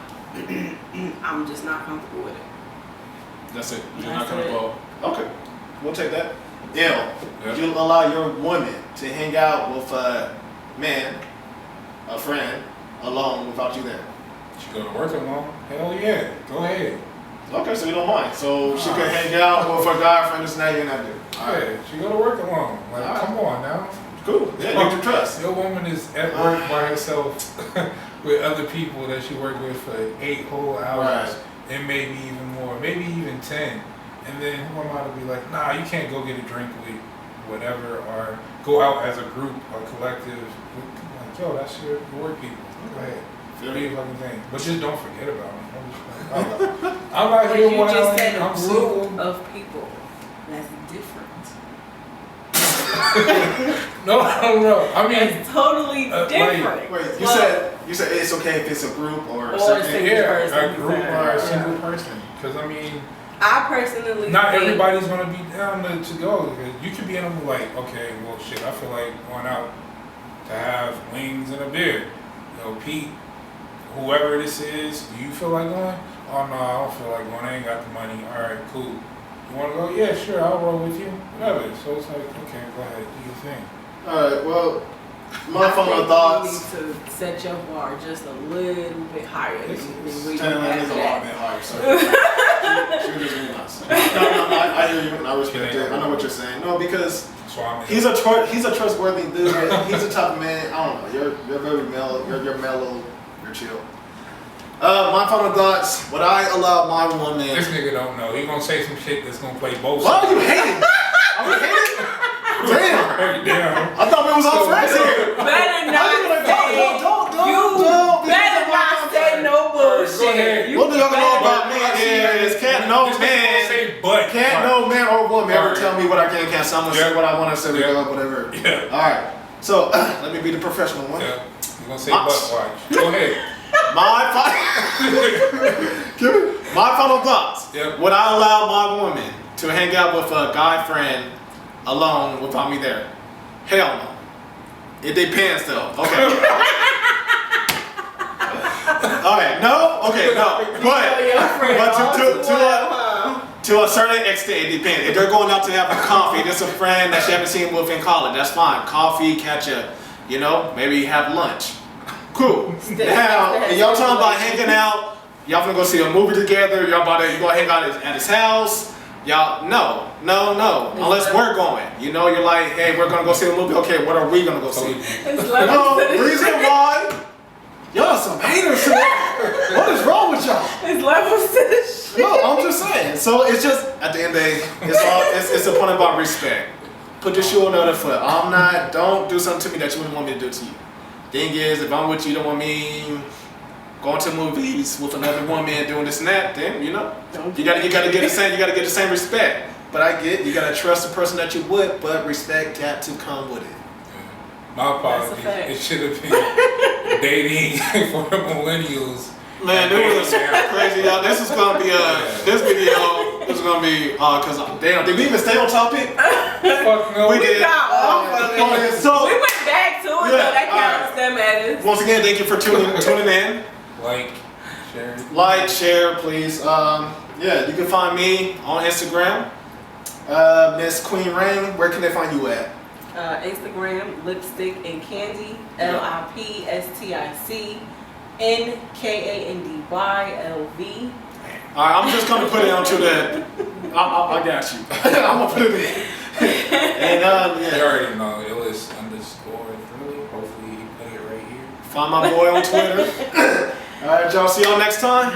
I'm just not comfortable with it. That's it. You're That's not gonna it. go. Okay. We'll take that. Yeah. Yeah. You allow your woman to hang out with a man, a friend, alone without you there. She go to work alone. Hell yeah. Go ahead. Okay, so you don't mind. So she can hang out with her guy friend, this and that, you're not doing. Yeah, she go to work alone. Like, Alright. come on now. Cool. Yeah, you can trust. Your woman is at work by herself with other people that she worked with for 8 whole hours, and maybe even more, maybe even 10. And then who am I to be like, nah, you can't go get a drink with whatever, or go out as a group or collective. Like, yo, that's your work people. Go ahead. Do your fucking thing. But just don't forget about them. I'm out But here you one just hour, said a I'm group single. of people. That's different. No. I mean, It's totally different. Wait, Well, you said it's okay if it's a group or a Or a certain. single yeah, person. a group or a Yeah. single person. Because I mean, I personally not think everybody's gonna be down to go. You could be in them like, okay, well, shit, I feel like going out to have wings and a beer. You know, Pete, whoever this is, do you feel like going? Oh no, I don't feel like going. I ain't got the money. All right, cool. You want to go? Yeah, sure. I'll roll with you. Whatever. So it's like, okay, go ahead, do your thing. Alright, well, my I final think thoughts. you need to set your bar just a little bit higher than where you Tanner is have a lot that. bit higher, so she was really nuts. No, I hear you and I respect it. I know what you're saying. No, because So I'm he's a trustworthy dude. He's a type of man. I don't know. You're very mellow. You're mellow. You're chill. My final thoughts. Would I allow my woman? This nigga don't know. He gonna say some shit that's gonna play both Why sides. are you hating? Are we hating? Damn. Damn. I thought we was all friends here. Better not Don't. you better not say no bullshit. You What do y'all know better about not. me is can't no This nigga gonna man, say but. can't no man or woman ever tell me what I can and can't. So I'm gonna say Yeah. what I want to say, Yeah. whatever. Yeah. All right. So let me be the professional one. Yeah. You gonna say but? Watch. Go ahead. My final thoughts. Yep. Would I allow my woman to hang out with a guy friend alone without me there? Hell no. It depends though. Okay. Alright, no? Okay, no. But to a certain extent, it depends. If they're going out to have a coffee, there's a friend that you haven't seen with in college, that's fine. Coffee, catch up, maybe have lunch. Cool. Now, and y'all talking about hanging out, y'all gonna go see a movie together, you gonna hang out at his house. Y'all, no. Unless we're going. You're like, hey, we're gonna go see a movie. Okay, what are we gonna go see? No, reason why? Y'all are some haters today. What is wrong with y'all? It's levels to this No, I'm just saying. So it's just at the end of the day, it's a point about respect. Put the shoe on the other foot. Don't do something to me that you wouldn't want me to do to you. Thing is, if I'm with you, you don't want me going to movies with another woman doing this and that, then you gotta get the same respect. But I get you gotta trust the person that you would, but respect got to come with it. My apologies. It should have been dating for millennials. Man, it was crazy, y'all. This is gonna be this video is gonna be cause damn, did we even stay on topic? Fuck no. We did. got off of it. So We went back to it, though. That counts. That matters. once again, thank you for tuning in. Like, share, please. Yeah, you can find me on Instagram, Miss Queen Rain. Where can they find you at? Instagram, lipstick and candy, LIPSTIC NKANDYLV. All right, I'm just gonna put it onto that. I got you. I'm gonna put it in. And you yeah. already know. Illis_Thriller. Hopefully, you put it right here. Find my boy on Twitter. All right, y'all. See y'all next time.